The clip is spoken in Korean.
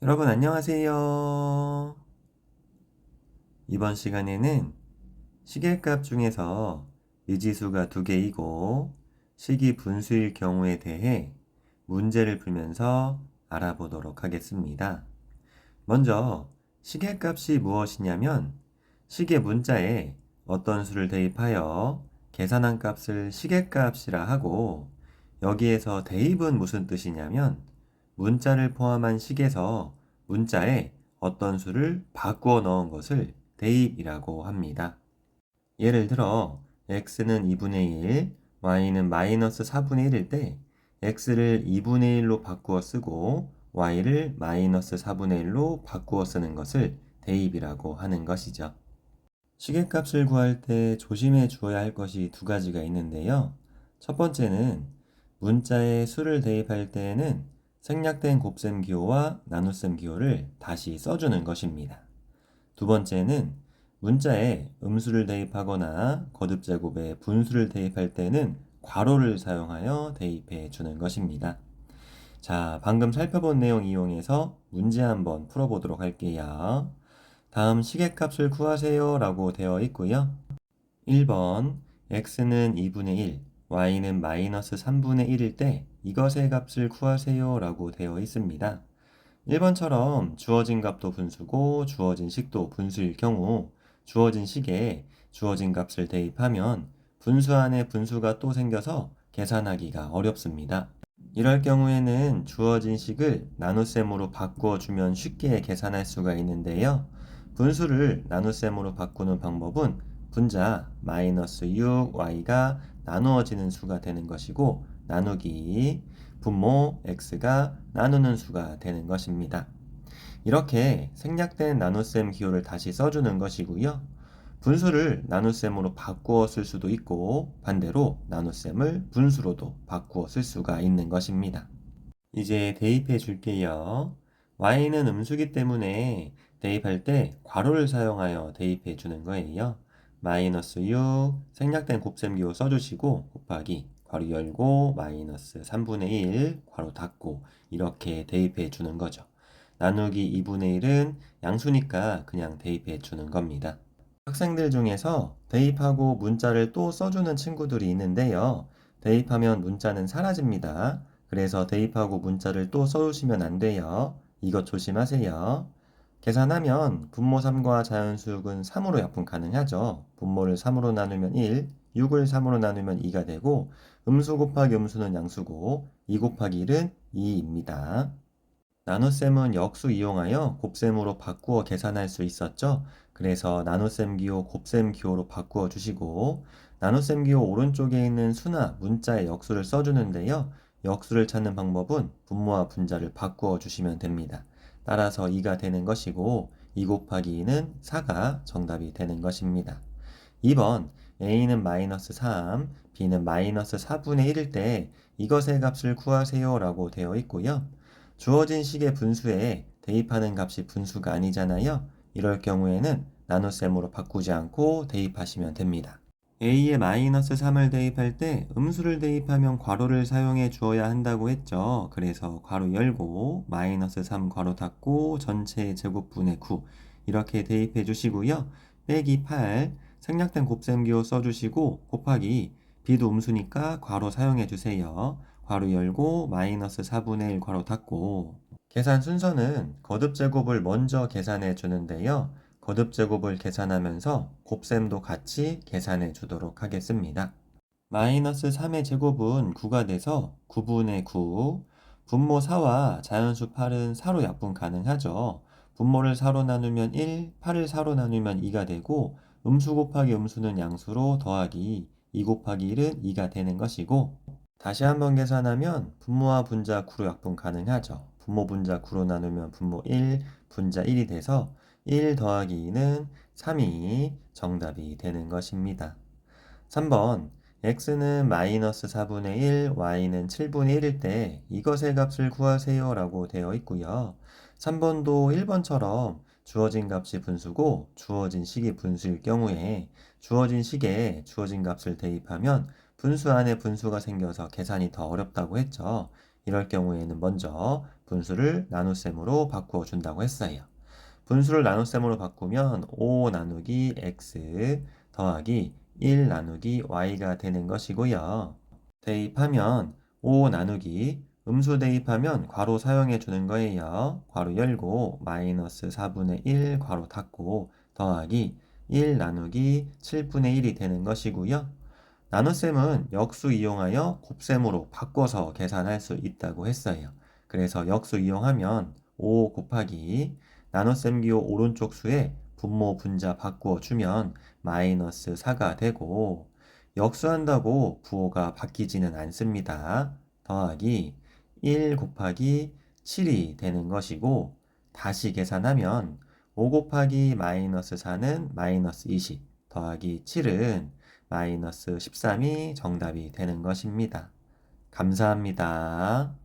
여러분 안녕하세요. 이번 시간에는 시계값 중에서 미지수가 두 개이고 식이 분수일 경우에 대해 문제를 풀면서 알아보도록 하겠습니다. 먼저 시계값이 무엇이냐면 시계 문자에 어떤 수를 대입하여 계산한 값을 시계값이라 하고, 여기에서 대입은 무슨 뜻이냐면 문자를 포함한 식에서 문자에 어떤 수를 바꾸어 넣은 것을 대입이라고 합니다. 예를 들어 x는 2분의 1, y는 마이너스 4분의 1일 때 x를 2분의 1로 바꾸어 쓰고 y를 마이너스 4분의 1로 바꾸어 쓰는 것을 대입이라고 하는 것이죠. 시계값을 구할 때 조심해 주어야 할 것이 두 가지가 있는데요. 첫 번째는 문자에 수를 대입할 때에는 생략된 곱셈 기호와 나눗셈 기호를 다시 써주는 것입니다. 두 번째는 문자에 음수를 대입하거나 거듭제곱에 분수를 대입할 때는 괄호를 사용하여 대입해 주는 것입니다. 자, 방금 살펴본 내용 이용해서 문제 한번 풀어보도록 할게요. 다음 시계값을 구하세요 라고 되어 있고요. 1번 x는 2분의 1, y는 마이너스 3분의 1일 때 이것의 값을 구하세요 라고 되어 있습니다. 1번처럼 주어진 값도 분수고 주어진 식도 분수일 경우 주어진 식에 주어진 값을 대입하면 분수 안에 분수가 또 생겨서 계산하기가 어렵습니다. 이럴 경우에는 주어진 식을 나눗셈으로 바꾸어 주면 쉽게 계산할 수가 있는데요. 분수를 나눗셈으로 바꾸는 방법은 분자 마이너스 6y가 나누어지는 수가 되는 것이고, 나누기 분모 x가 나누는 수가 되는 것입니다. 이렇게 생략된 나눗셈 기호를 다시 써주는 것이고요. 분수를 나눗셈으로 바꾸어 쓸 수도 있고 반대로 나눗셈을 분수로도 바꾸어 쓸 수가 있는 것입니다. 이제 대입해 줄게요. y는 음수기 때문에 대입할 때 괄호를 사용하여 대입해 주는 거예요. 마이너스 6 생략된 곱셈 기호 써주시고 곱하기 괄호 열고 마이너스 3분의 1 괄호 닫고 이렇게 대입해 주는 거죠. 나누기 2분의 1은 양수니까 그냥 대입해 주는 겁니다. 학생들 중에서 대입하고 문자를 또 써주는 친구들이 있는데요. 대입하면 문자는 사라집니다. 그래서 대입하고 문자를 또 써주시면 안 돼요. 이것 조심하세요. 계산하면 분모 3과 자연수역은 3으로 약분 가능하죠. 분모를 3으로 나누면 1, 6을 3으로 나누면 2가 되고 음수 곱하기 음수는 양수고 2 곱하기 1은 2입니다. 나눗셈은 역수 이용하여 곱셈으로 바꾸어 계산할 수 있었죠. 그래서 나눗셈 기호 곱셈 기호로 바꾸어 주시고, 나눗셈 기호 오른쪽에 있는 수나 문자의 역수를 써주는데요. 역수를 찾는 방법은 분모와 분자를 바꾸어 주시면 됩니다. 따라서 2가 되는 것이고 2 곱하기 2는 4가 정답이 되는 것입니다. 2번 a는 마이너스 3, b는 마이너스 4분의 1일 때 이것의 값을 구하세요 라고 되어 있고요. 주어진 식의 분수에 대입하는 값이 분수가 아니잖아요. 이럴 경우에는 나눗셈으로 바꾸지 않고 대입하시면 됩니다. a에 마이너스 3을 대입할 때 음수를 대입하면 괄호를 사용해 주어야 한다고 했죠. 그래서 괄호 열고 마이너스 3 괄호 닫고 전체의 제곱분의 9 이렇게 대입해 주시고요. 빼기 8 생략된 곱셈 기호 써주시고 곱하기 b도 음수니까 괄호 사용해 주세요. 괄호 열고 마이너스 4분의 1 괄호 닫고. 계산 순서는 거듭제곱을 먼저 계산해 주는데요. 거듭제곱을 계산하면서 곱셈도 같이 계산해 주도록 하겠습니다. 마이너스 3의 제곱은 9가 돼서 9분의 9. 분모 4와 자연수 8은 4로 약분 가능하죠. 분모를 4로 나누면 1, 8을 4로 나누면 2가 되고 음수 곱하기 음수는 양수로 더하기 2 곱하기 1은 2가 되는 것이고, 다시 한번 계산하면 분모와 분자 9로 약분 가능하죠. 분모 분자 9로 나누면 분모 1, 분자 1이 돼서 1 더하기 2는 3이 정답이 되는 것입니다. 3번 x는 마이너스 4분의 1, y는 7분의 1일 때 이것의 값을 구하세요 라고 되어 있고요. 3번도 1번처럼 주어진 값이 분수고 주어진 식이 분수일 경우에 주어진 식에 주어진 값을 대입하면 분수 안에 분수가 생겨서 계산이 더 어렵다고 했죠. 이럴 경우에는 먼저 분수를 나눗셈으로 바꾸어 준다고 했어요. 분수를 나눗셈으로 바꾸면 5 나누기 x 더하기 1 나누기 y가 되는 것이고요. 대입하면 5 나누기 음수 대입하면 괄호 사용해 주는 거예요. 괄호 열고 마이너스 4분의 1 괄호 닫고 더하기 1 나누기 7분의 1이 되는 것이고요. 나눗셈은 역수 이용하여 곱셈으로 바꿔서 계산할 수 있다고 했어요. 그래서 역수 이용하면 5 곱하기 나눗셈 기호 오른쪽 수에 분모 분자 바꾸어 주면 마이너스 4가 되고 역수한다고 부호가 바뀌지는 않습니다. 더하기 1 곱하기 7이 되는 것이고 다시 계산하면 5 곱하기 마이너스 4는 마이너스 20 더하기 7은 마이너스 13이 정답이 되는 것입니다. 감사합니다.